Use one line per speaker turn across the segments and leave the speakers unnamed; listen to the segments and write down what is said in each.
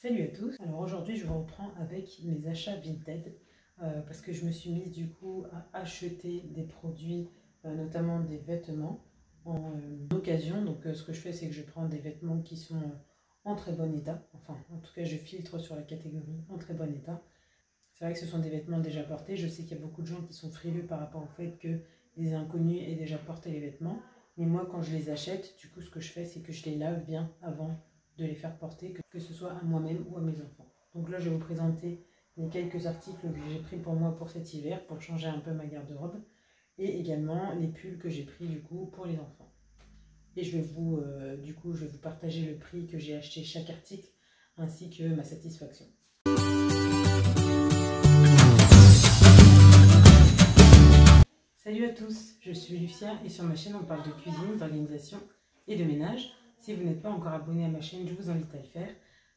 Salut à tous. Alors aujourd'hui je vous reprends avec mes achats Vinted parce que je me suis mise du coup à acheter des produits, notamment des vêtements en occasion. Donc ce que je fais, c'est que je prends des vêtements qui sont en très bon état. Enfin en tout cas je filtre sur la catégorie en très bon état. C'est vrai que ce sont des vêtements déjà portés. Je sais qu'il y a beaucoup de gens qui sont frileux par rapport au fait que des inconnus aient déjà porté les vêtements. Mais moi quand je les achète, du coup ce que je fais, c'est que je les lave bien avant de les faire porter, que ce soit à moi-même ou à mes enfants. Donc là je vais vous présenter les quelques articles que j'ai pris pour moi pour cet hiver, pour changer un peu ma garde-robe, et également les pulls que j'ai pris du coup pour les enfants. Et je vais vous partager le prix que j'ai acheté chaque article, ainsi que ma satisfaction. Salut à tous, je suis Lucia et sur ma chaîne on parle de cuisine, d'organisation et de ménage. Si vous n'êtes pas encore abonné à ma chaîne, je vous invite à le faire,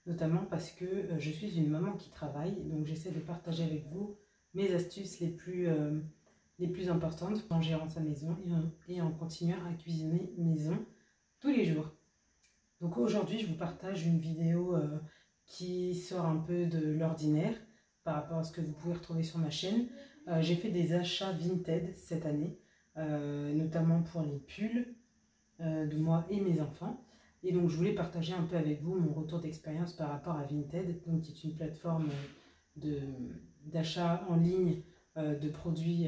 notamment parce que je suis une maman qui travaille, donc j'essaie de partager avec vous mes astuces les plus importantes en gérant sa maison et en continuant à cuisiner maison tous les jours. Donc aujourd'hui, je vous partage une vidéo qui sort un peu de l'ordinaire par rapport à ce que vous pouvez retrouver sur ma chaîne. J'ai fait des achats Vinted cette année, notamment pour les pulls de moi et mes enfants. Et donc je voulais partager un peu avec vous mon retour d'expérience par rapport à Vinted, donc qui est une plateforme d'achat en ligne de produits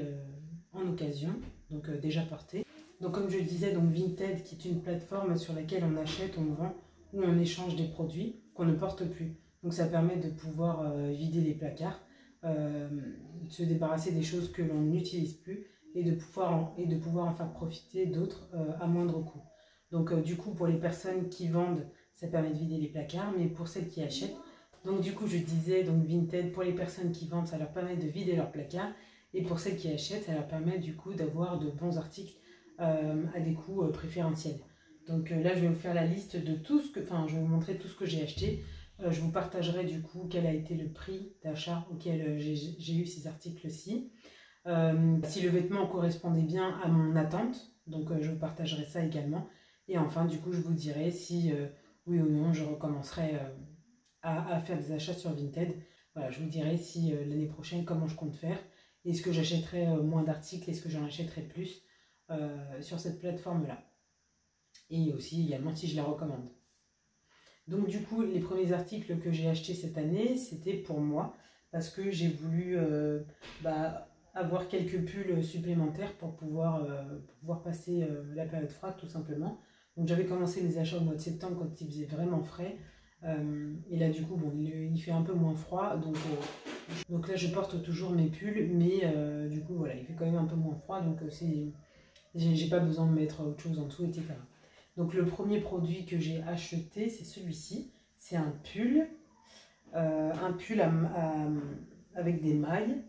en occasion, donc déjà portés. Donc comme je le disais, donc Vinted qui est une plateforme sur laquelle on achète, on vend ou on échange des produits qu'on ne porte plus. Donc ça permet de pouvoir vider les placards, se débarrasser des choses que l'on n'utilise plus et de pouvoir en faire profiter d'autres à moindre coût. Donc du coup pour les personnes qui vendent, ça permet de vider les placards, mais pour celles qui achètent, donc du coup je disais, donc Vinted pour les personnes qui vendent, ça leur permet de vider leurs placards, et pour celles qui achètent, ça leur permet du coup d'avoir de bons articles à des coûts préférentiels. Donc là je vais vous faire la liste de tout ce que, je vais vous montrer tout ce que j'ai acheté. Je vous partagerai du coup quel a été le prix d'achat auquel j'ai eu ces articles-ci. Si le vêtement correspondait bien à mon attente, donc je vous partagerai ça également. Et enfin du coup je vous dirai si oui ou non je recommencerai à faire des achats sur Vinted. Voilà, je vous dirai si l'année prochaine comment je compte faire. Est-ce que j'achèterai moins d'articles, est-ce que j'en achèterai plus sur cette plateforme-là. Et aussi également si je la recommande. Donc du coup, les premiers articles que j'ai achetés cette année, c'était pour moi, parce que j'ai voulu avoir quelques pulls supplémentaires pour pouvoir passer la période froide tout simplement. Donc j'avais commencé les achats au mois de septembre quand il faisait vraiment frais. Et là du coup, bon, il fait un peu moins froid, donc là je porte toujours mes pulls, mais du coup voilà, il fait quand même un peu moins froid, donc j'ai pas besoin de mettre autre chose en dessous, etc. Donc le premier produit que j'ai acheté, c'est celui-ci. C'est un pull avec des mailles.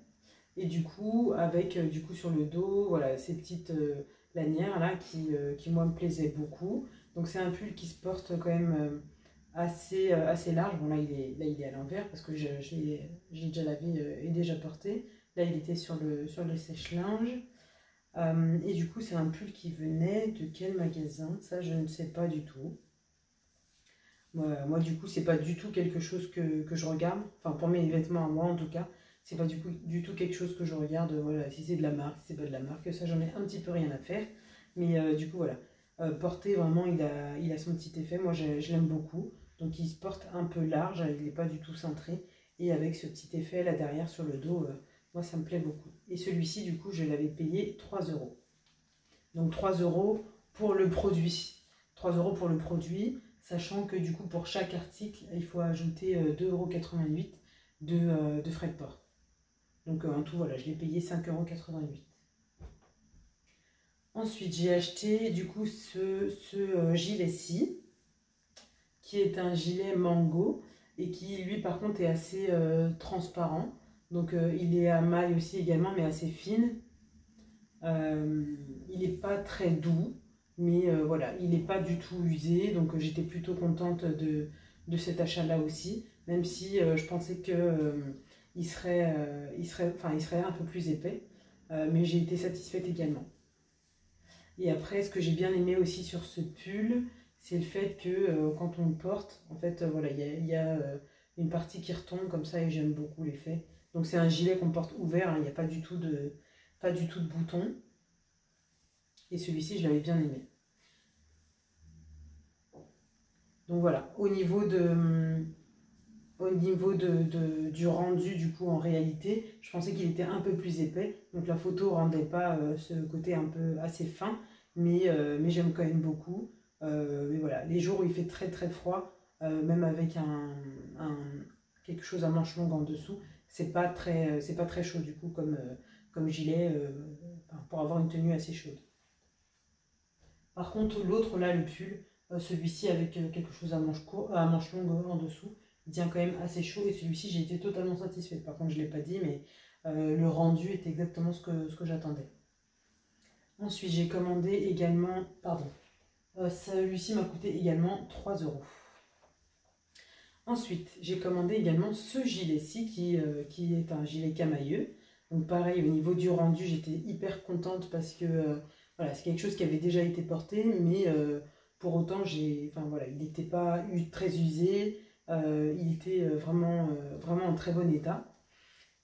Et du coup, avec sur le dos, voilà, ces petites lanières là qui moi me plaisaient beaucoup. Donc c'est un pull qui se porte quand même assez large. Bon là il est à l'envers parce que j'ai déjà lavé et déjà porté. Là il était sur le sèche-linge. Et du coup, c'est un pull qui venait de quel magasin? Ça, je ne sais pas du tout. Moi du coup, c'est pas du tout quelque chose que je regarde. Enfin, pour mes vêtements à moi, en tout cas, c'est pas du tout quelque chose que je regarde. Voilà, si c'est de la marque, si c'est pas de la marque, ça, j'en ai un petit peu rien à faire. Mais du coup, voilà. Porter, vraiment, il a son petit effet. Moi, je l'aime beaucoup. Donc, il se porte un peu large. Il n'est pas du tout cintré. Et avec ce petit effet là derrière sur le dos, moi, ça me plaît beaucoup. Et celui-ci, du coup, je l'avais payé 3 €. Donc 3 € pour le produit. 3 € pour le produit, sachant que du coup, pour chaque article, il faut ajouter 2,88 € de frais de port. Donc en tout, voilà, je l'ai payé 5,88 €. Ensuite, j'ai acheté du coup ce gilet-ci, qui est un gilet mango, et qui lui par contre est assez transparent. Donc il est à maille aussi également, mais assez fine. Il n'est pas très doux, mais voilà, il n'est pas du tout usé. Donc j'étais plutôt contente de cet achat-là aussi, même si je pensais que il serait un peu plus épais. Mais j'ai été satisfaite également. Et après, ce que j'ai bien aimé aussi sur ce pull, c'est le fait que quand on le porte, en fait, voilà, il y a une partie qui retombe comme ça et j'aime beaucoup l'effet. Donc c'est un gilet qu'on porte ouvert, hein, il n'y a pas du tout de bouton. Et celui-ci, je l'avais bien aimé. Donc voilà, au niveau du rendu, du coup, en réalité, je pensais qu'il était un peu plus épais. Donc la photo ne rendait pas ce côté un peu assez fin, mais j'aime quand même beaucoup. Mais voilà, les jours où il fait très très froid, même avec quelque chose à manches longues en dessous, c'est pas très chaud du coup comme gilet pour avoir une tenue assez chaude. Par contre, l'autre là, le pull, celui-ci avec quelque chose à manches longues en dessous, il tient quand même assez chaud et celui-ci j'ai été totalement satisfaite. Par contre, je ne l'ai pas dit, mais le rendu est exactement ce que j'attendais. Ensuite, j'ai commandé également, pardon, celui-ci m'a coûté également 3 €. Ensuite, j'ai commandé également ce gilet-ci qui est un gilet camailleux. Donc pareil, au niveau du rendu, j'étais hyper contente parce que voilà, c'est quelque chose qui avait déjà été porté, mais pour autant, voilà, il n'était pas très usé, il était vraiment en très bon état.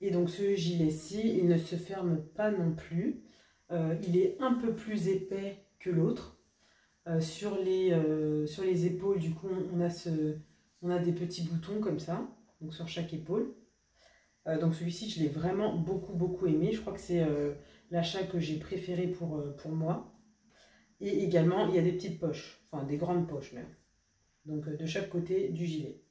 Et donc ce gilet-ci, il ne se ferme pas non plus. Il est un peu plus épais que l'autre. Sur les épaules, du coup, on a des petits boutons comme ça, donc sur chaque épaule. Donc celui-ci, je l'ai vraiment beaucoup aimé. Je crois que c'est l'achat que j'ai préféré pour moi. Et également, il y a des petites poches, enfin des grandes poches même. Donc de chaque côté du gilet.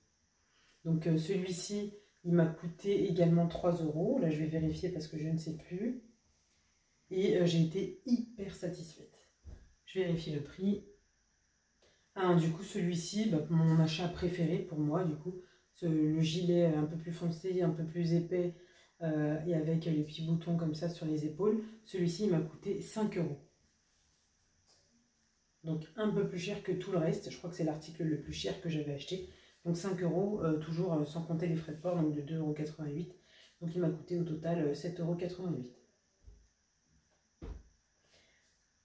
Donc celui-ci, il m'a coûté également 3 €. Là, je vais vérifier parce que je ne sais plus. Et j'ai été hyper satisfaite. Je vérifie le prix. Ah, du coup, celui-ci, mon achat préféré pour moi, du coup, le gilet un peu plus foncé, un peu plus épais et avec les petits boutons comme ça sur les épaules, celui-ci il m'a coûté 5 €. Donc un peu plus cher que tout le reste, je crois que c'est l'article le plus cher que j'avais acheté. Donc 5 €, toujours sans compter les frais de port, donc de 2,88 €. Donc il m'a coûté au total 7,88 €.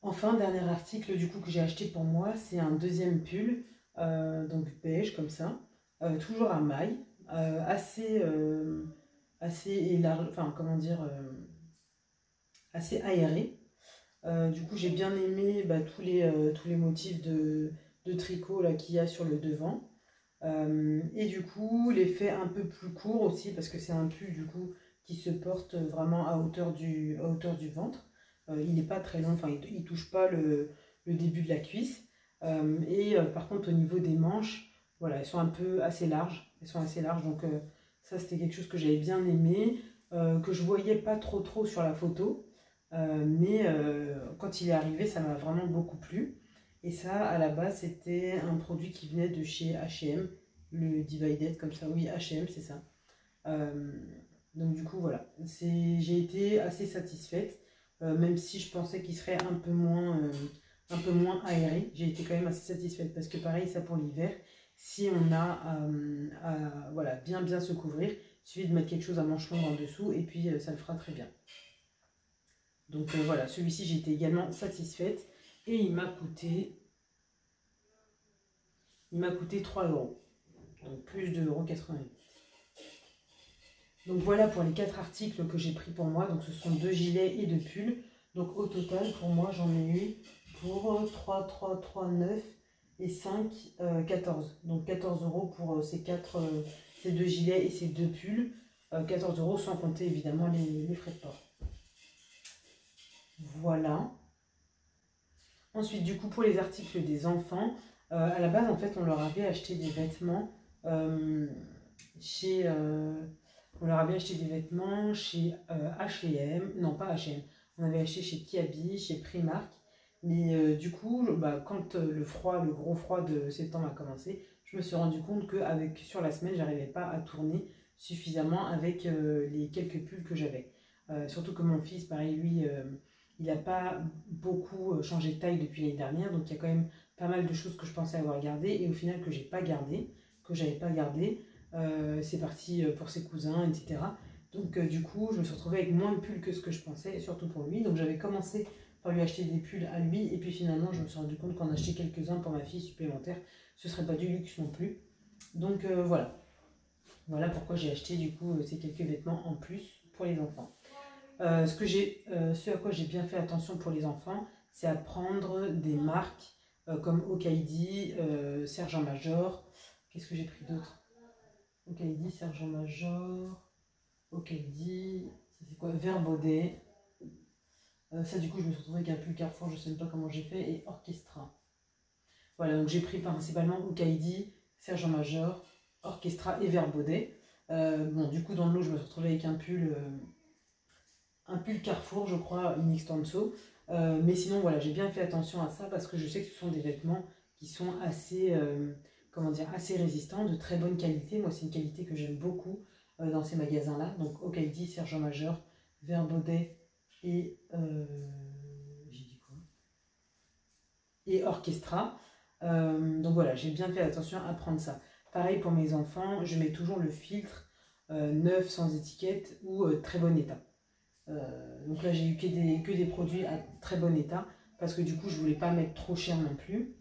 Enfin, dernier article du coup que j'ai acheté pour moi, c'est un deuxième pull, donc beige comme ça, toujours à mailles, assez élargi, enfin comment dire, assez aéré. Du coup, j'ai bien aimé tous les motifs de tricot là qu'il y a sur le devant. Et du coup, l'effet un peu plus court aussi, parce que c'est un pull du coup qui se porte vraiment à hauteur du ventre. Il n'est pas très long, enfin il ne touche pas le début de la cuisse. Par contre, au niveau des manches, voilà, elles sont un peu assez larges. Elles sont assez larges, donc ça c'était quelque chose que j'avais bien aimé, que je voyais pas trop sur la photo. Mais quand il est arrivé, ça m'a vraiment beaucoup plu. Et ça, à la base, c'était un produit qui venait de chez H&M, le Divided, comme ça, oui, H&M, c'est ça. Donc du coup, voilà, j'ai été assez satisfaite, même si je pensais qu'il serait un peu moins aéré, j'ai été quand même assez satisfaite, parce que pareil, ça pour l'hiver, si on a voilà, bien se couvrir, il suffit de mettre quelque chose à manches longues en dessous, et puis ça le fera très bien. Donc voilà, celui-ci, j'ai été également satisfaite, et il m'a coûté 3 €, donc plus de 1,88 €. Donc voilà pour les 4 articles que j'ai pris pour moi. Donc ce sont 2 gilets et 2 pulls. Donc au total, pour moi, j'en ai eu pour 3, 9 et 5, 14. Donc 14 € pour ces 2 gilets et ces 2 pulls. 14 € sans compter évidemment les frais de port. Voilà. Ensuite, du coup, pour les articles des enfants, à la base, en fait, on leur avait acheté des vêtements chez H&M, non pas H&M, on avait acheté chez Kiabi, chez Primark, mais du coup, quand le gros froid de septembre a commencé, je me suis rendu compte que sur la semaine, j'arrivais pas à tourner suffisamment avec les quelques pulls que j'avais. Surtout que mon fils, pareil, lui, il n'a pas beaucoup changé de taille depuis l'année dernière, donc il y a quand même pas mal de choses que je pensais avoir gardées et au final que j'avais pas gardé. C'est parti pour ses cousins, etc. Donc du coup, je me suis retrouvée avec moins de pulls que ce que je pensais, surtout pour lui. Donc j'avais commencé par lui acheter des pulls à lui, et puis finalement, je me suis rendu compte qu'en acheter quelques-uns pour ma fille supplémentaire, ce serait pas du luxe non plus. Donc voilà. Voilà pourquoi j'ai acheté du coup ces quelques vêtements en plus pour les enfants. Ce à quoi j'ai bien fait attention pour les enfants, c'est à prendre des marques comme Okaidi, Sergent Major. Qu'est-ce que j'ai pris d'autre? Okaidi, Sergent Major, Okaidi, ça c'est quoi? Verbaudet. Ça du coup je me suis retrouvée avec un pull Carrefour, je ne sais même pas comment j'ai fait, et Orchestra. Voilà, donc j'ai pris principalement Okaidi, Sergent Major, Orchestra et Verbaudet. Bon, du coup dans le lot je me suis retrouvée avec un pull Carrefour, je crois, in extenso. Mais sinon, voilà, j'ai bien fait attention à ça parce que je sais que ce sont des vêtements qui sont assez, comment dire, assez résistants, de très bonne qualité. Moi, c'est une qualité que j'aime beaucoup dans ces magasins-là. Donc, Okaidi, Sergent Major, Verbaudet et... j'ai dit quoi? Et Orchestra. Donc voilà, j'ai bien fait attention à prendre ça. Pareil pour mes enfants, je mets toujours le filtre neuf sans étiquette ou très bon état. Donc là j'ai eu que des produits à très bon état parce que du coup je voulais pas mettre trop cher non plus,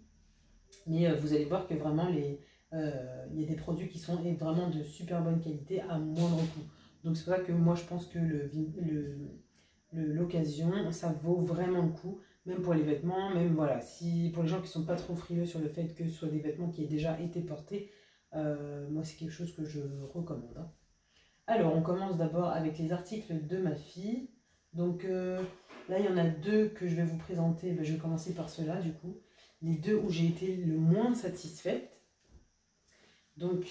mais vous allez voir que vraiment il y a des produits qui sont vraiment de super bonne qualité à moindre coût. Donc c'est pour ça que moi je pense que l'occasion ça vaut vraiment le coup, même pour les vêtements, même voilà, si pour les gens qui sont pas trop frileux sur le fait que ce soit des vêtements qui aient déjà été portés, moi c'est quelque chose que je recommande, hein. Alors, on commence d'abord avec les articles de ma fille. Donc là, il y en a deux que je vais vous présenter. Ben, je vais commencer par ceux-là, du coup. Les deux où j'ai été le moins satisfaite. Donc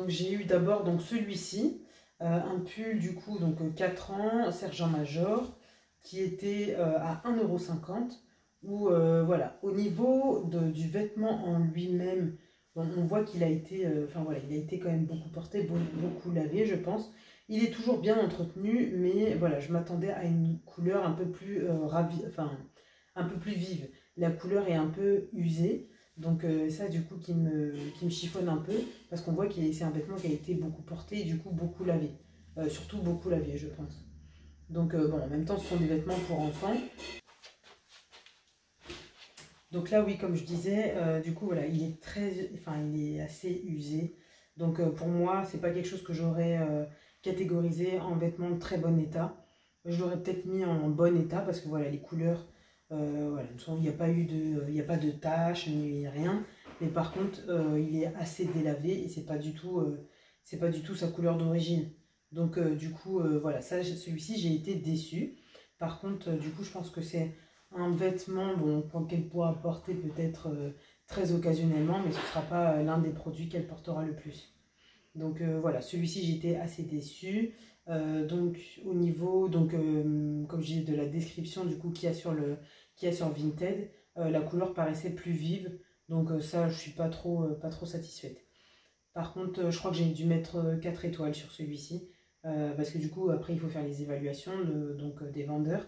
j'ai eu d'abord celui-ci. Un pull, du coup, 4 ans, Sergent Major, qui était à 1,50 €. Où, voilà, au niveau du vêtement en lui-même, on voit qu'il a été, voilà, il a été quand même beaucoup porté, beaucoup lavé, je pense. Il est toujours bien entretenu, mais voilà, je m'attendais à une couleur un peu plus un peu plus vive. La couleur est un peu usée, donc ça du coup qui me chiffonne un peu, parce qu'on voit que c'est un vêtement qui a été beaucoup porté et du coup beaucoup lavé. Surtout beaucoup lavé, je pense. Donc bon, en même temps, ce sont des vêtements pour enfants. Donc là, oui, comme je disais, du coup, voilà, il est assez usé. Donc pour moi, c'est pas quelque chose que j'aurais catégorisé en vêtements de très bon état. Je l'aurais peut-être mis en bon état parce que voilà, les couleurs, voilà, il n'y a pas eu il n'y a pas de taches ni rien. Mais par contre, il est assez délavé et c'est pas du tout sa couleur d'origine. Donc du coup, voilà, celui-ci, j'ai été déçue. Par contre, du coup, je pense que c'est un vêtement qu'elle pourra porter peut-être très occasionnellement, mais ce ne sera pas l'un des produits qu'elle portera le plus. Donc voilà, celui-ci j'étais assez déçue. Donc au niveau, comme je disais, de la description du coup qu'il y a sur Vinted, la couleur paraissait plus vive. Donc ça, je suis pas trop satisfaite. Par contre, je crois que j'ai dû mettre 4 étoiles sur celui-ci. Parce que du coup, après, il faut faire les évaluations des vendeurs.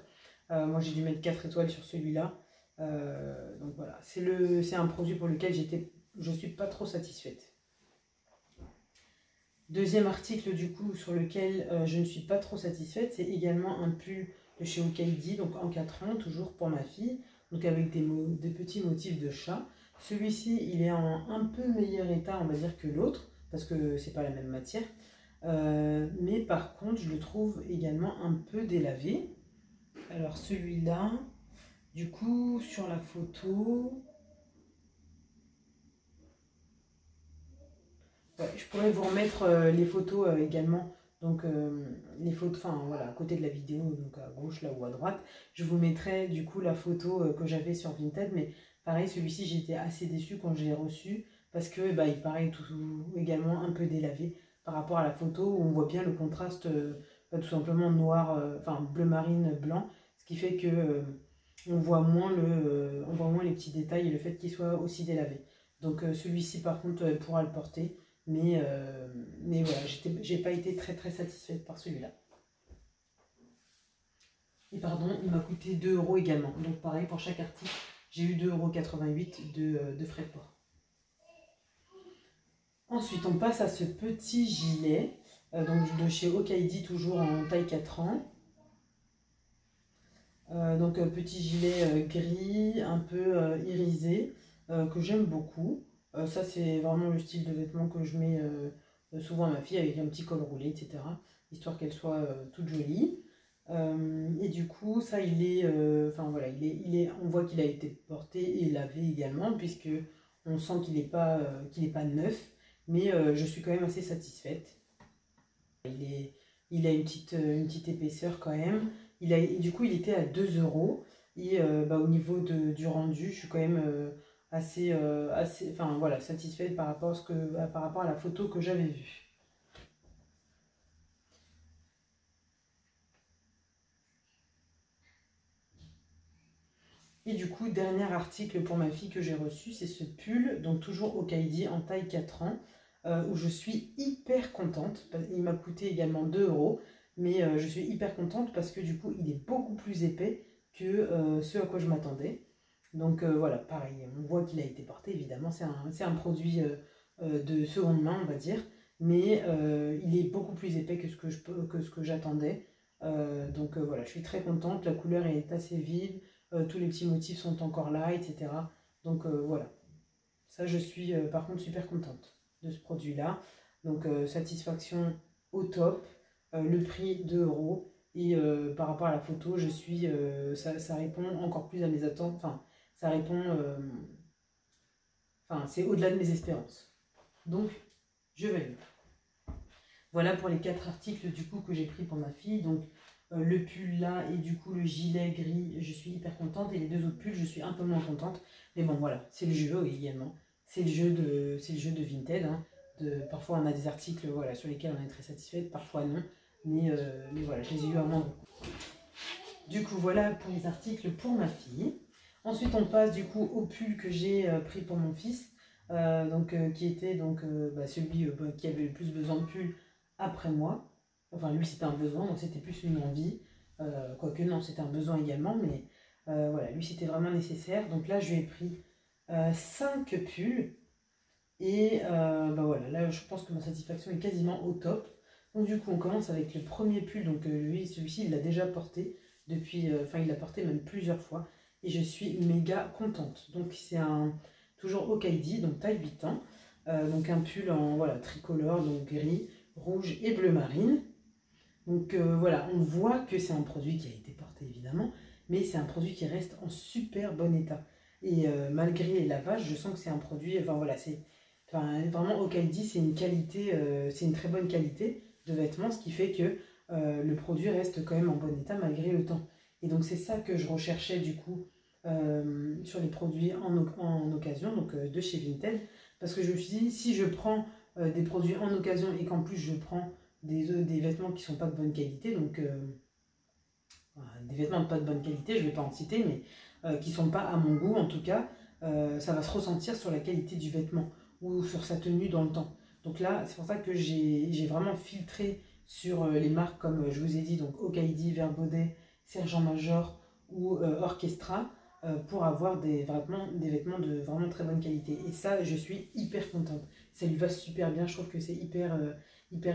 Moi, j'ai dû mettre 4 étoiles sur celui-là. Donc voilà, c'est un produit pour lequel je ne suis pas trop satisfaite. Deuxième article du coup sur lequel je ne suis pas trop satisfaite, c'est également un pull de chez Okaidi, donc en 4 ans, toujours pour ma fille, donc avec des petits motifs de chat. Celui-ci, il est en un peu meilleur état, on va dire, que l'autre, parce que c'est pas la même matière. Mais par contre, je le trouve également un peu délavé. Alors celui-là, du coup, sur la photo... Ouais, je pourrais vous remettre les photos également. Donc les photos, voilà, à côté de la vidéo, donc à gauche là ou à droite. Je vous mettrai du coup la photo que j'avais sur Vinted. Mais pareil, celui-ci, j'étais assez déçue quand je l'ai reçu. Parce que il paraît également un peu délavé par rapport à la photo où on voit bien le contraste tout simplement noir, bleu marine, blanc. Ce qui fait que on voit moins les petits détails et le fait qu'il soit aussi délavé. Donc celui-ci par contre pourra le porter. Mais voilà, j'ai pas été très satisfaite par celui-là. Et pardon, il m'a coûté 2 € également. Donc pareil, pour chaque article, j'ai eu 2,88 € de frais de port. Ensuite, on passe à ce petit gilet, donc de chez Okaidi, toujours en taille 4 ans. Donc petit gilet gris, un peu irisé. que j'aime beaucoup. Ça, c'est vraiment le style de vêtements que je mets souvent à ma fille avec un petit col roulé, etc. Histoire qu'elle soit toute jolie. Et du coup, ça, enfin voilà, on voit qu'il a été porté et lavé également, puisque on sent qu'il est pas neuf, mais je suis quand même assez satisfaite. Il a une petite épaisseur quand même. Du coup, il était à 2 euros. Et au niveau du rendu, je suis quand même enfin, voilà, satisfaite par rapport par rapport à la photo que j'avais vue. Et du coup, dernier article pour ma fille que j'ai reçu, c'est ce pull, donc toujours au Kaidi en taille 4 ans, où je suis hyper contente. Il m'a coûté également 2 euros, mais je suis hyper contente parce que du coup, il est beaucoup plus épais que ce à quoi je m'attendais. Donc voilà, pareil, on voit qu'il a été porté, évidemment, c'est un produit de seconde main, on va dire, mais il est beaucoup plus épais que ce que j'attendais. Donc voilà, je suis très contente, la couleur est assez vive. Tous les petits motifs sont encore là, etc. Donc voilà, ça je suis par contre super contente de ce produit-là. Donc satisfaction au top, le prix 2 euros. Et par rapport à la photo, ça répond encore plus à mes attentes. Enfin, ça répond, enfin c'est au-delà de mes espérances. Donc je valide. Voilà pour les 4 articles du coup que j'ai pris pour ma fille. Donc le pull là et du coup le gilet gris, je suis hyper contente. Et les 2 autres pulls, je suis un peu moins contente. Mais bon voilà, c'est le jeu également. C'est le jeu de Vinted. Hein. Parfois on a des articles voilà, sur lesquels on est très satisfait, parfois non. Mais voilà, je les ai eu vraiment beaucoup. Du coup voilà pour les articles pour ma fille. Ensuite on passe du coup au pull que j'ai pris pour mon fils. Qui était celui qui avait le plus besoin de pull après moi. Enfin, lui, c'était un besoin, donc c'était plus une envie. Quoique, non, c'était un besoin également, mais voilà, lui, c'était vraiment nécessaire. Donc là, je lui ai pris 5 pulls. Et voilà, là, je pense que ma satisfaction est quasiment au top. Donc du coup, on commence avec le premier pull. Donc celui-ci, il l'a déjà porté depuis... Enfin, il l'a porté même plusieurs fois. Et je suis méga contente. Donc c'est toujours Okaidi, donc taille 8 ans. Donc un pull en voilà, tricolore, donc gris, rouge et bleu marine. Donc voilà, on voit que c'est un produit qui a été porté évidemment, mais c'est un produit qui reste en super bon état. Et malgré les lavages, je sens que c'est un produit, enfin voilà, vraiment Okaidi, c'est une qualité, c'est une très bonne qualité de vêtements, ce qui fait que le produit reste quand même en bon état malgré le temps. Et donc c'est ça que je recherchais du coup sur les produits en occasion, donc de chez Vinted, parce que je me suis dit, si je prends des produits en occasion et qu'en plus je prends des vêtements qui ne sont pas de bonne qualité, donc des vêtements de pas de bonne qualité, je ne vais pas en citer, mais qui ne sont pas à mon goût en tout cas, ça va se ressentir sur la qualité du vêtement ou sur sa tenue dans le temps. Donc là, c'est pour ça que j'ai vraiment filtré sur les marques comme je vous ai dit, donc Okaidi, Verbaudet, Sergent Major ou Orchestra, pour avoir des vêtements de vraiment très bonne qualité. Et ça, je suis hyper contente. Ça lui va super bien, je trouve que c'est hyper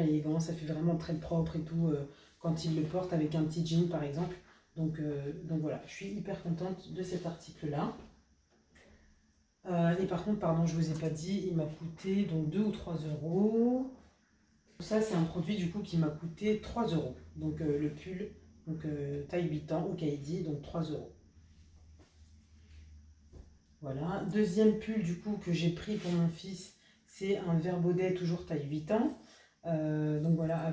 élégant, ça fait vraiment très propre et tout quand il le porte avec un petit jean par exemple. Donc voilà, je suis hyper contente de cet article-là. Et par contre, pardon, je ne vous ai pas dit, il m'a coûté donc 2 ou 3 euros. Ça, c'est un produit du coup qui m'a coûté 3 euros. Donc le pull, donc taille 8 ans, Okaidi, donc 3 euros. Voilà. Deuxième pull du coup que j'ai pris pour mon fils, c'est un Verbaudet, toujours taille 8 ans. Donc voilà,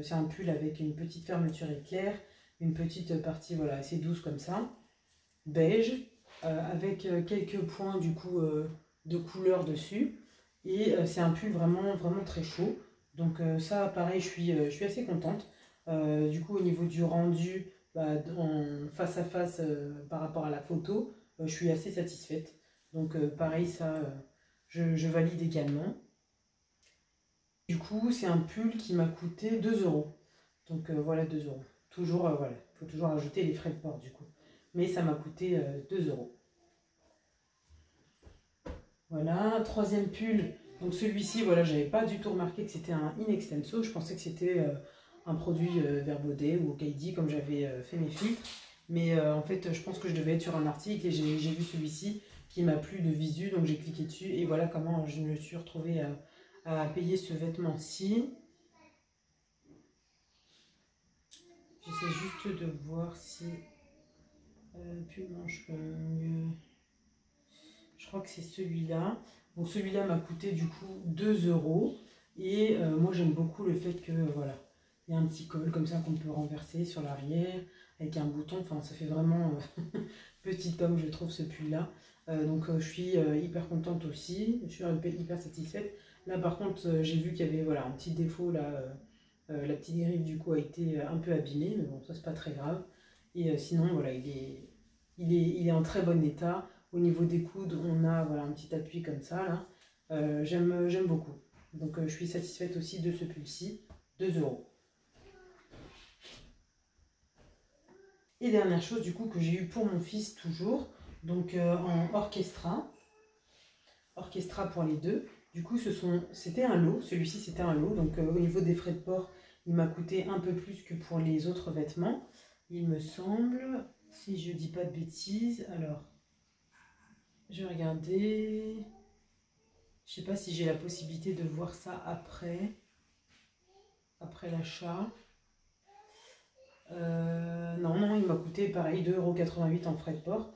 c'est un pull avec une petite fermeture éclair, une petite partie voilà, assez douce comme ça, beige, avec quelques points du coup de couleur dessus. Et c'est un pull vraiment très chaud. Donc ça pareil, je suis assez contente. Du coup au niveau du rendu, en face à face par rapport à la photo, je suis assez satisfaite. Donc pareil, ça je valide également. Du coup, c'est un pull qui m'a coûté 2 euros. Donc voilà, 2 euros. Toujours, voilà, il faut toujours ajouter les frais de port du coup. Mais ça m'a coûté 2 euros. Voilà, troisième pull. Donc celui-ci, voilà, j'avais pas du tout remarqué que c'était un in extenso. Je pensais que c'était un produit Verbaudet ou Okaidi comme j'avais fait mes filtres. Mais en fait, je pense que je devais être sur un article et j'ai vu celui-ci qui m'a plu de visu, donc j'ai cliqué dessus et voilà comment je me suis retrouvée à payer ce vêtement-ci. J'essaie juste de voir si pull manche longue, je crois que c'est celui-là. Donc celui-là m'a coûté du coup 2 € et moi j'aime beaucoup le fait que voilà, il y a un petit col comme ça qu'on peut renverser sur l'arrière avec un bouton, enfin ça fait vraiment petit homme je trouve ce pull là. Donc je suis hyper contente aussi, je suis hyper satisfaite. Là par contre j'ai vu qu'il y avait voilà, un petit défaut là, la petite dérive du coup a été un peu abîmée, mais bon ça c'est pas très grave. Et sinon voilà, il est en très bon état. Au niveau des coudes on a voilà, un petit appui comme ça là. J'aime beaucoup. Donc je suis satisfaite aussi de ce pull-ci, 2 €. Et dernière chose du coup que j'ai eu pour mon fils toujours, donc en orchestra pour les deux. Du coup c'était un lot, celui-ci c'était un lot, donc au niveau des frais de port, il m'a coûté un peu plus que pour les autres vêtements, il me semble, si je dis pas de bêtises. Alors, je vais regarder, je sais pas si j'ai la possibilité de voir ça après l'achat. Non, il m'a coûté pareil 2,88 € en frais de port.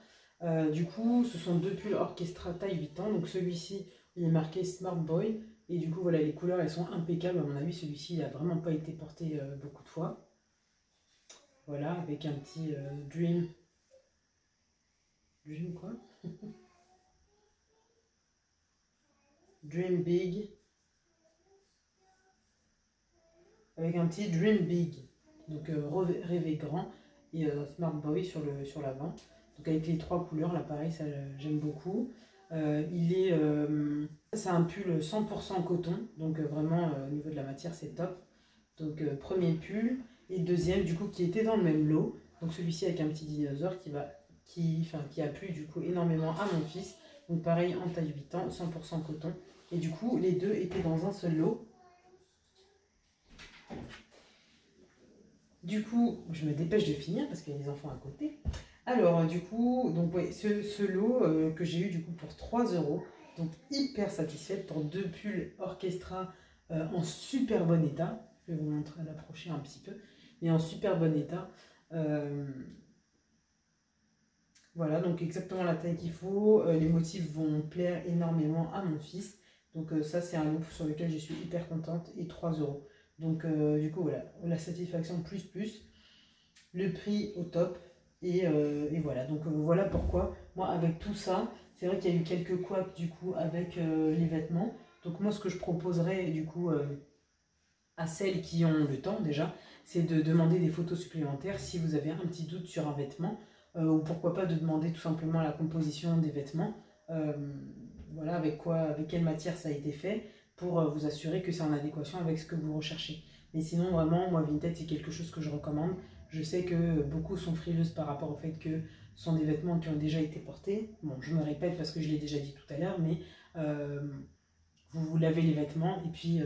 Du coup, ce sont deux pulls Orchestra taille 8 ans. Donc celui-ci, il est marqué Smart Boy. Et du coup, voilà, les couleurs, elles sont impeccables. À mon avis, celui-ci, il n'a vraiment pas été porté beaucoup de fois. Voilà, avec un petit Dream. Dream quoi? Dream Big. Avec un petit Dream Big. Donc rêver grand. Et Smart Boy sur l'avant. Donc avec les trois couleurs, là pareil, ça j'aime beaucoup. C'est un pull 100% coton, donc vraiment au niveau de la matière c'est top. Donc premier pull, et deuxième du coup qui était dans le même lot. Donc celui-ci avec un petit dinosaure qui a plu du coup énormément à mon fils. Donc pareil en taille 8 ans, 100% coton. Et du coup les deux étaient dans un seul lot. Du coup, je me dépêche de finir parce qu'il y a des enfants à côté. Alors, du coup, donc, ouais, ce lot que j'ai eu du coup pour 3 €. Donc, hyper satisfaite pour deux pulls Orchestra en super bon état. Je vais vous montrer, l'approcher un petit peu. Mais en super bon état. Voilà, donc exactement la taille qu'il faut. Les motifs vont plaire énormément à mon fils. Donc, ça, c'est un lot sur lequel je suis hyper contente. Et 3 €. Donc du coup voilà, la satisfaction plus, le prix au top, et voilà, donc voilà pourquoi, moi avec tout ça, c'est vrai qu'il y a eu quelques couacs du coup avec les vêtements. Donc moi ce que je proposerais du coup à celles qui ont le temps déjà, c'est de demander des photos supplémentaires si vous avez un petit doute sur un vêtement, ou pourquoi pas de demander tout simplement la composition des vêtements, voilà, avec quelle matière ça a été fait, pour vous assurer que c'est en adéquation avec ce que vous recherchez. Mais sinon, vraiment, moi, Vinted, c'est quelque chose que je recommande. Je sais que beaucoup sont frileuses par rapport au fait que ce sont des vêtements qui ont déjà été portés. Bon, je me répète parce que je l'ai déjà dit tout à l'heure, mais vous lavez les vêtements et puis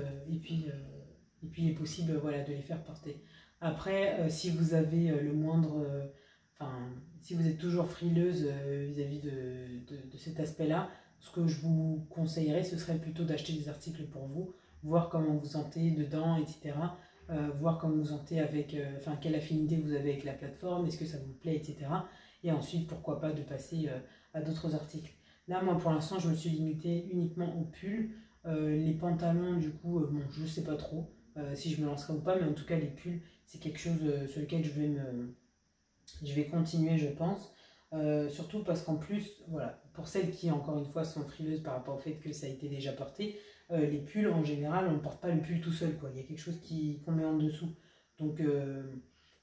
il est possible voilà, de les faire porter. Après, si vous avez le moindre... si vous êtes toujours frileuse vis-à-vis de cet aspect-là, ce que je vous conseillerais, ce serait plutôt d'acheter des articles pour vous, voir comment vous sentez dedans, etc. Voir comment vous sentez avec, quelle affinité vous avez avec la plateforme, est-ce que ça vous plaît, etc. Et ensuite, pourquoi pas de passer à d'autres articles. Là, moi, pour l'instant, je me suis limitée uniquement aux pulls. Les pantalons, du coup, bon, je ne sais pas trop si je me lancerai ou pas, mais en tout cas, les pulls, c'est quelque chose sur lequel je vais continuer, je pense. Surtout parce qu'en plus, voilà, pour celles qui, encore une fois, sont frileuses par rapport au fait que ça a été déjà porté, les pulls, en général, on ne porte pas le pull tout seul, quoi. Il y a quelque chose qu'on met en dessous. Donc,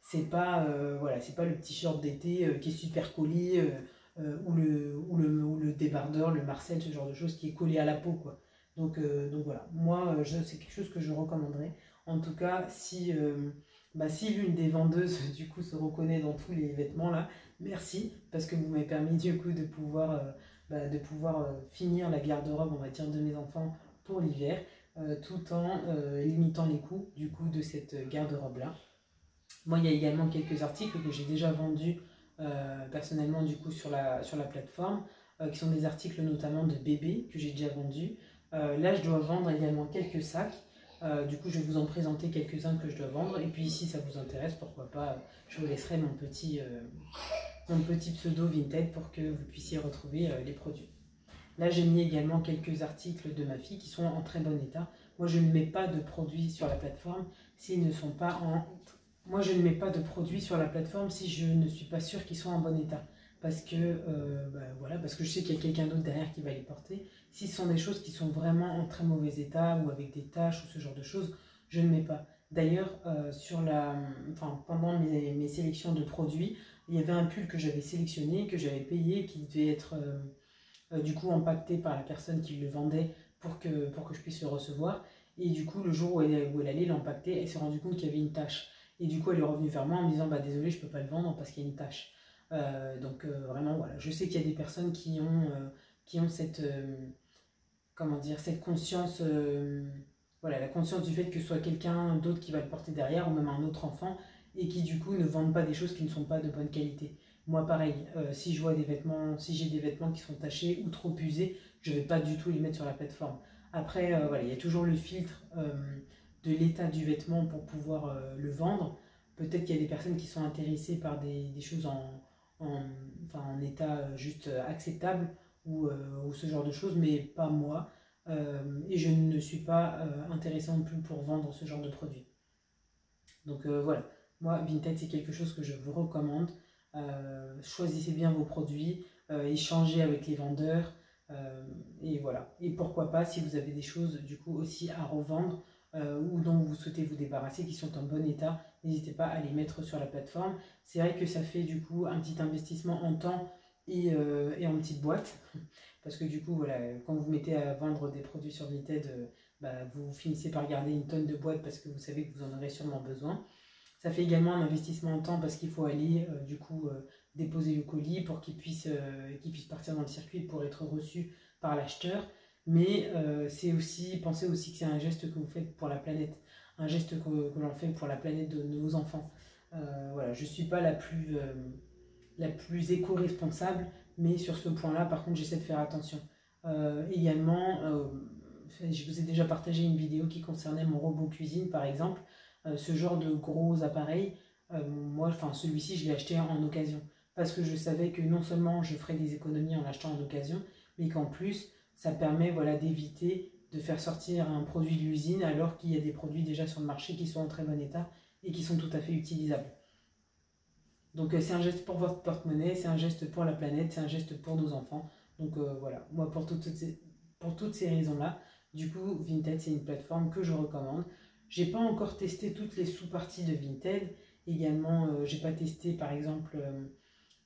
c'est pas, voilà, c'est pas le t-shirt d'été qui est super collé, ou le débardeur, le Marcel, ce genre de choses qui est collé à la peau, quoi. Donc voilà, moi, c'est quelque chose que je recommanderais. En tout cas, si l'une des vendeuses du coup se reconnaît dans tous les vêtements là, merci, parce que vous m'avez permis du coup de pouvoir finir la garde-robe, on va dire, de mes enfants pour l'hiver, tout en limitant les coûts du coup de cette garde-robe là. Moi, il y a également quelques articles que j'ai déjà vendus personnellement du coup sur la plateforme. qui sont des articles notamment de bébés que j'ai déjà vendus. Là, je dois vendre également quelques sacs. Du coup, je vais vous en présenter quelques-uns que je dois vendre. Et puis, si ça vous intéresse, pourquoi pas, je vous laisserai mon petit pseudo Vinted pour que vous puissiez retrouver les produits. Là, j'ai mis également quelques articles de ma fille qui sont en très bon état. Moi, je ne mets pas de produits sur la plateforme s'ils ne sont pas en... Moi, je ne mets pas de produits sur la plateforme si je ne suis pas sûre qu'ils soient en bon état. Parce que, voilà, parce que je sais qu'il y a quelqu'un d'autre derrière qui va les porter. Si ce sont des choses qui sont vraiment en très mauvais état ou avec des taches ou ce genre de choses, je ne mets pas. D'ailleurs, pendant mes sélections de produits, il y avait un pull que j'avais sélectionné, que j'avais payé, qui devait être du coup empaqueté par la personne qui le vendait pour que je puisse le recevoir. Et du coup, le jour où elle allait l'empaqueter, elle s'est rendue compte qu'il y avait une tache. Et du coup, elle est revenue vers moi en me disant bah, désolé, je ne peux pas le vendre parce qu'il y a une tache. Vraiment, voilà. Je sais qu'il y a des personnes qui ont cette, comment dire, cette conscience, voilà, la conscience du fait que ce soit quelqu'un d'autre qui va le porter derrière ou même un autre enfant et qui du coup ne vendent pas des choses qui ne sont pas de bonne qualité. Moi, pareil, si je vois des vêtements, si j'ai des vêtements qui sont tachés ou trop usés, je ne vais pas du tout les mettre sur la plateforme. Après, voilà, il y a toujours le filtre de l'état du vêtement pour pouvoir le vendre. Peut-être qu'il y a des personnes qui sont intéressées par des choses en état juste acceptable ou ce genre de choses, mais pas moi. Et je ne suis pas intéressée non plus pour vendre ce genre de produit. Donc voilà, moi, Vinted, c'est quelque chose que je vous recommande. Choisissez bien vos produits, échangez avec les vendeurs, et voilà. Et pourquoi pas, si vous avez des choses du coup aussi à revendre ou dont vous souhaitez vous débarrasser, qui sont en bon état, n'hésitez pas à les mettre sur la plateforme. C'est vrai que ça fait du coup un petit investissement en temps et en petite boîte, parce que du coup, voilà, quand vous mettez à vendre des produits sur Vinted, vous finissez par garder une tonne de boîtes parce que vous savez que vous en aurez sûrement besoin. Ça fait également un investissement en temps parce qu'il faut aller déposer le colis pour qu'il puisse partir dans le circuit pour être reçu par l'acheteur. Mais c'est aussi, pensez aussi que c'est un geste que vous faites pour la planète, un geste que l'on fait pour la planète de nos enfants. Voilà, je ne suis pas la plus éco-responsable, mais sur ce point-là, par contre, j'essaie de faire attention. Également, je vous ai déjà partagé une vidéo qui concernait mon robot cuisine, par exemple. Ce genre de gros appareil, moi, celui-ci, je l'ai acheté en occasion. Parce que je savais que non seulement je ferais des économies en l'achetant en occasion, mais qu'en plus, ça permet voilà, d'éviter de faire sortir un produit de l'usine alors qu'il y a des produits déjà sur le marché qui sont en très bon état et qui sont tout à fait utilisables. Donc c'est un geste pour votre porte-monnaie, c'est un geste pour la planète, c'est un geste pour nos enfants. Donc voilà, moi pour toutes ces raisons-là, du coup Vinted c'est une plateforme que je recommande. J'ai pas encore testé toutes les sous-parties de Vinted. Également, j'ai pas testé par exemple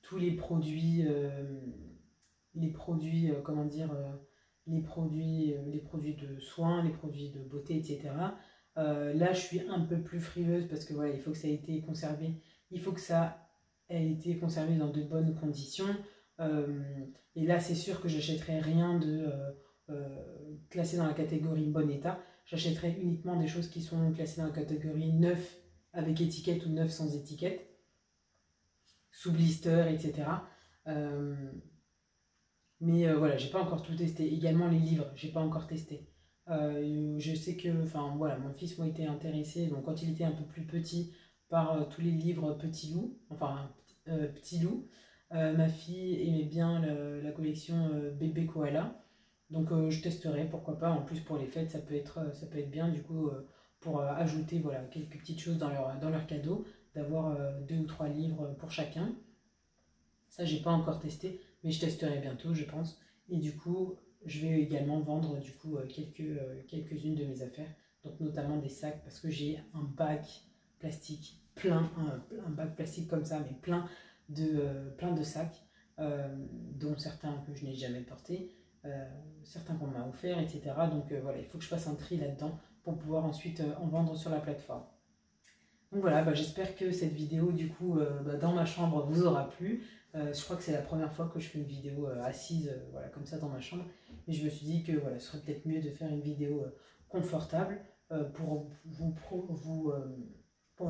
tous les produits, comment dire, les produits de soins, les produits de beauté, etc. Là, je suis un peu plus frileuse parce que voilà, il faut que ça ait été conservé, il faut que ça ait été conservé dans de bonnes conditions. Et là, c'est sûr que j'achèterai rien de classé dans la catégorie bon état. J'achèterai uniquement des choses qui sont classées dans la catégorie neuf avec étiquette ou neuf sans étiquette, sous blister, etc. Mais voilà, j'ai pas encore tout testé. Également les livres, j'ai pas encore testé. Je sais que, voilà, mon fils m'a été intéressé, donc quand il était un peu plus petit, par tous les livres Petit Loup, Petit Loup. Ma fille aimait bien la collection Bébé Koala. Donc je testerai, pourquoi pas. En plus pour les fêtes, ça peut être bien du coup pour ajouter voilà, quelques petites choses dans leur cadeau, d'avoir 2 ou 3 livres pour chacun. Ça, j'ai pas encore testé, mais je testerai bientôt, je pense. Et du coup, je vais également vendre du coup quelques-unes de mes affaires, donc notamment des sacs, parce que j'ai un bac plastique plein, un bac plastique comme ça, mais plein de sacs, dont certains que je n'ai jamais portés, certains qu'on m'a offert, etc. Donc voilà, il faut que je fasse un tri là-dedans pour pouvoir ensuite en vendre sur la plateforme. Donc voilà, j'espère que cette vidéo du coup dans ma chambre vous aura plu. Je crois que c'est la première fois que je fais une vidéo assise voilà, comme ça dans ma chambre. Et je me suis dit que voilà, ce serait peut-être mieux de faire une vidéo confortable pour vous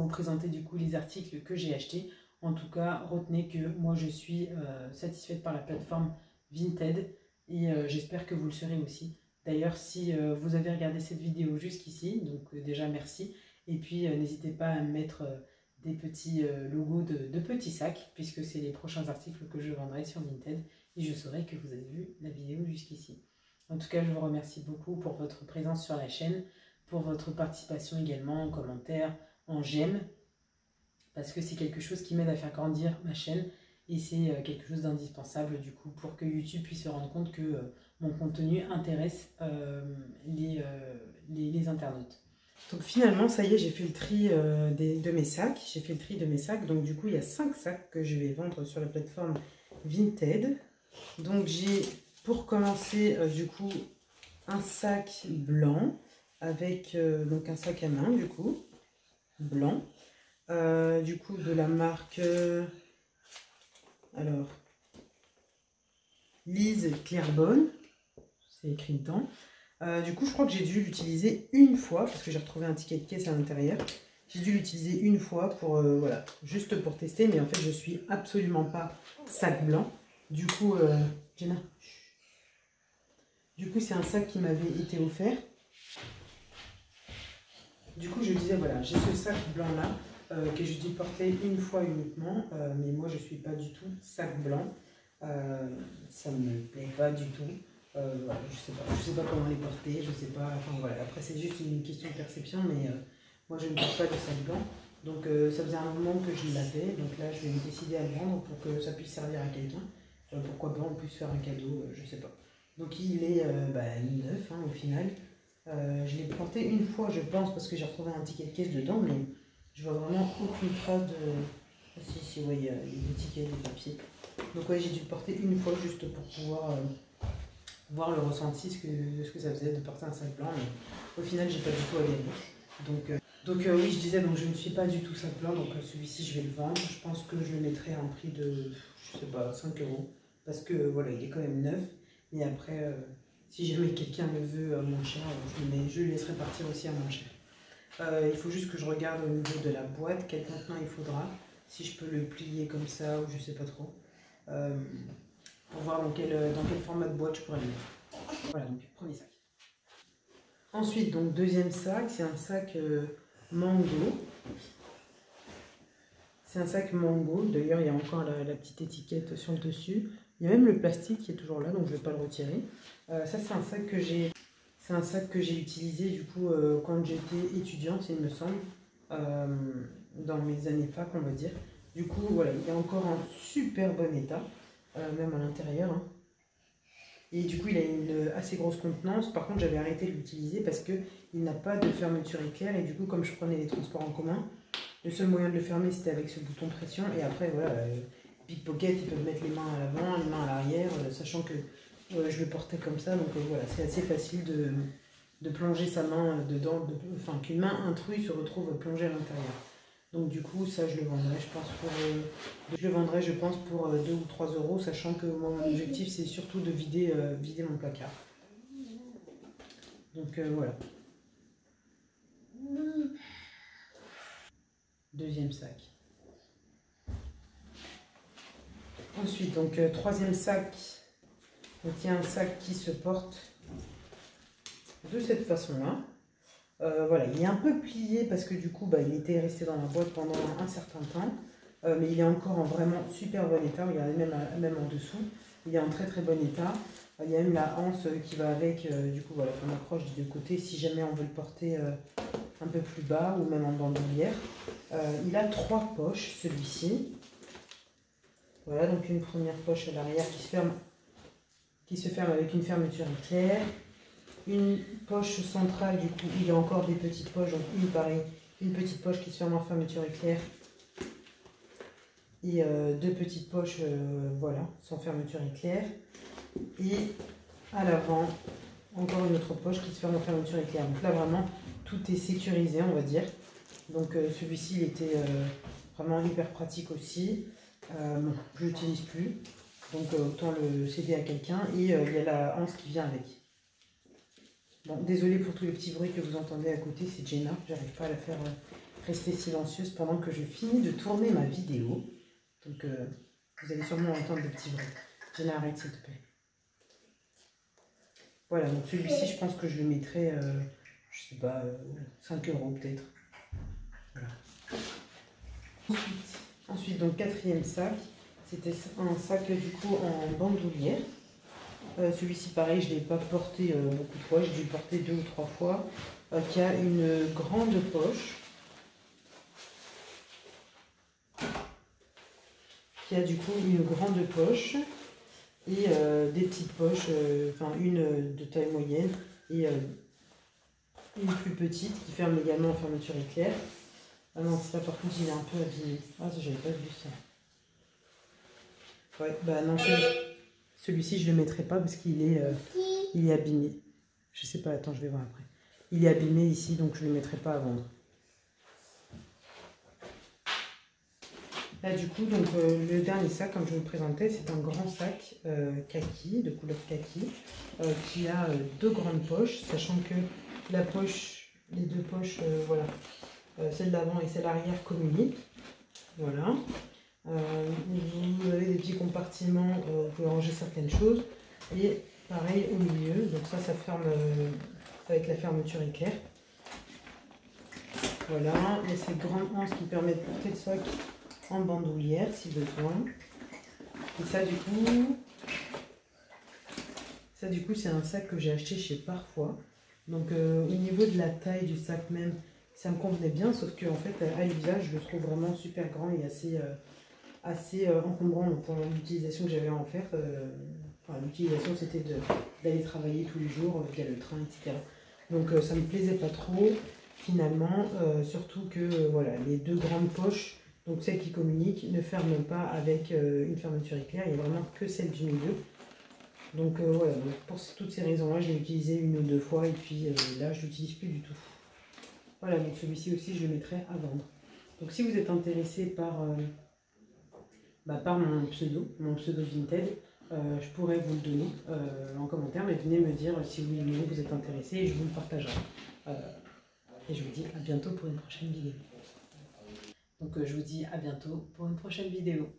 présenter du coup les articles que j'ai achetés. En tout cas, retenez que moi je suis satisfaite par la plateforme Vinted et j'espère que vous le serez aussi. D'ailleurs, si vous avez regardé cette vidéo jusqu'ici, donc déjà merci. Et puis n'hésitez pas à mettre des petits logos de petits sacs, puisque c'est les prochains articles que je vendrai sur Vinted. Et je saurai que vous avez vu la vidéo jusqu'ici. En tout cas, je vous remercie beaucoup pour votre présence sur la chaîne, pour votre participation également en commentaire, en j'aime, parce que c'est quelque chose qui m'aide à faire grandir ma chaîne. Et c'est quelque chose d'indispensable du coup pour que YouTube puisse se rendre compte que mon contenu intéresse les internautes. Donc finalement, ça y est, j'ai fait le tri de mes sacs. J'ai fait le tri de mes sacs. Donc du coup, il y a 5 sacs que je vais vendre sur la plateforme Vinted. Donc j'ai, pour commencer, du coup, un sac blanc avec donc un sac à main, du coup, blanc. Du coup, de la marque... alors, Lise Clairbonne, c'est écrit dedans. Du coup, je crois que j'ai dû l'utiliser une fois, parce que j'ai retrouvé un ticket de caisse à l'intérieur. J'ai dû l'utiliser une fois pour, voilà, juste pour tester, mais en fait, je suis absolument pas sac blanc. Du coup, Jenna, du coup, c'est un sac qui m'avait été offert. Du coup, je disais, voilà, j'ai ce sac blanc-là, que j'ai dû porter une fois uniquement, mais moi, je ne suis pas du tout sac blanc. Ça ne me plaît pas du tout. Voilà, je sais pas comment les porter, je sais pas, enfin voilà, après c'est juste une question de perception, mais moi je ne porte pas de sac blanc, donc ça faisait un moment que je l'avais, donc là je vais me décider à le vendre pour que ça puisse servir à quelqu'un, pourquoi pas on puisse faire un cadeau, je sais pas. Donc il est neuf hein, au final, je l'ai porté une fois je pense parce que j'ai retrouvé un ticket de caisse dedans, mais je vois vraiment aucune trace de... Si, vous voyez, il y a des tickets, des papiers. Donc ouais, j'ai dû le porter une fois juste pour pouvoir voir le ressenti, ce que ça faisait de porter un sac blanc, mais au final j'ai pas du tout adhéré. Donc oui, je disais, donc je ne suis pas du tout sac blanc, donc celui-ci je vais le vendre. Je pense que je le mettrai à un prix de, je sais pas, 5 €, parce que voilà, il est quand même neuf. Et après, si jamais quelqu'un le veut moins cher, je le laisserai partir aussi à moins cher. Il faut juste que je regarde au niveau de la boîte quel contenant il faudra, si je peux le plier comme ça ou je sais pas trop. Pour voir dans quel format de boîte je pourrais le mettre. Voilà, donc premier sac. Ensuite, donc deuxième sac, c'est un sac mango. C'est un sac mango, d'ailleurs il y a encore la petite étiquette sur le dessus. Il y a même le plastique qui est toujours là, donc je ne vais pas le retirer. Ça c'est un sac que j'ai... C'est un sac que j'ai utilisé du coup quand j'étais étudiante, il me semble, dans mes années fac, on va dire. Du coup, voilà, il est encore en super bon état, même à l'intérieur. Hein. Et du coup, il a une assez grosse contenance. Par contre, j'avais arrêté de l'utiliser parce qu'il n'a pas de fermeture éclair. Et du coup, comme je prenais les transports en commun, le seul moyen de le fermer, c'était avec ce bouton pression. Et après, voilà, pickpocket, ils peuvent mettre les mains à l'avant, les mains à l'arrière, sachant que je le portais comme ça. Donc voilà, c'est assez facile de plonger sa main dedans, enfin qu'une main intruse se retrouve plongée à l'intérieur. Donc du coup, ça, je le vendrai, je pense, pour 2 ou 3 €, sachant que mon objectif, c'est surtout de vider mon placard. Donc voilà. Deuxième sac. Ensuite, donc troisième sac. Donc il y a un sac qui se porte de cette façon-là. Voilà, il est un peu plié parce que du coup, il était resté dans la boîte pendant un certain temps. Mais il est encore en vraiment super bon état. Regardez, même en dessous, il est en très très bon état. Il y a même la anse qui va avec, du coup, voilà, qu'on accroche des deux côtés si jamais on veut le porter un peu plus bas ou même en bandoulière. Il a 3 poches, celui-ci. Voilà, donc une première poche à l'arrière qui se ferme avec une fermeture éclair. Une poche centrale, du coup, il y a encore des petites poches, donc une petite poche qui se ferme en fermeture éclair. Et 2 petites poches, voilà, sans fermeture éclair. Et à l'avant, encore une autre poche qui se ferme en fermeture éclair. Donc là, vraiment, tout est sécurisé, on va dire. Donc celui-ci, il était vraiment hyper pratique aussi. Bon, je ne l'utilise plus. Donc autant le céder à quelqu'un. Et il y a la anse qui vient avec. Bon, désolé pour tous les petits bruits que vous entendez à côté, c'est Jenna. J'arrive pas à la faire rester silencieuse pendant que je finis de tourner ma vidéo. Donc vous allez sûrement entendre des petits bruits. Jenna, arrête s'il te plaît. Voilà, donc celui-ci, je pense que je le mettrai, je sais pas, 5 € peut-être. Voilà. Ensuite, donc quatrième sac, c'était un sac du coup en bandoulière. Celui-ci, pareil, je ne l'ai pas porté beaucoup de fois, j'ai dû le porter 2 ou 3 fois, qui a une grande poche. Qui a du coup une grande poche et des petites poches, enfin une de taille moyenne et une plus petite qui ferme également en fermeture éclair. Ah non, ça par contre il est un peu abîmé. Ah, ça j'avais pas vu ça. Ouais, bah non, celui-ci je le mettrai pas parce qu'il est, il est abîmé. Je sais pas, attends, je vais voir après. Il est abîmé ici, donc je ne le mettrai pas à vendre. Là du coup, donc, le dernier sac, comme je vous le présentais, c'est un grand sac kaki, de couleur kaki, qui a 2 grandes poches, sachant que la poche, les 2 poches, voilà, celle d'avant et celle arrière communiquent. Voilà. Vous avez des petits compartiments, vous pouvez ranger certaines choses. Et pareil au milieu, donc ça ferme avec la fermeture éclair. Voilà, il y a ces grandes anses qui permettent de porter le sac en bandoulière si besoin. Et ça du coup c'est un sac que j'ai acheté chez Parfois. Donc au niveau de la taille du sac même, ça me convenait bien, sauf que en fait à l'usage je le trouve vraiment super grand et assez encombrant pour l'utilisation que j'avais à en faire. Enfin, l'utilisation c'était d'aller travailler tous les jours via le train, etc. Donc ça me plaisait pas trop finalement, surtout que voilà, les 2 grandes poches, donc celles qui communiquent, ne ferment pas avec une fermeture éclair, il n'y a vraiment que celle du milieu. Donc voilà, donc pour toutes ces raisons-là, je l'ai utilisé 1 ou 2 fois et puis là, je ne l'utilise plus du tout. Voilà, donc celui-ci aussi, je le mettrai à vendre. Donc si vous êtes intéressé par mon pseudo Vinted, je pourrais vous le donner en commentaire, mais venez me dire si oui ou non vous êtes intéressé et je vous le partagerai. Et je vous dis à bientôt pour une prochaine vidéo. Donc je vous dis à bientôt pour une prochaine vidéo.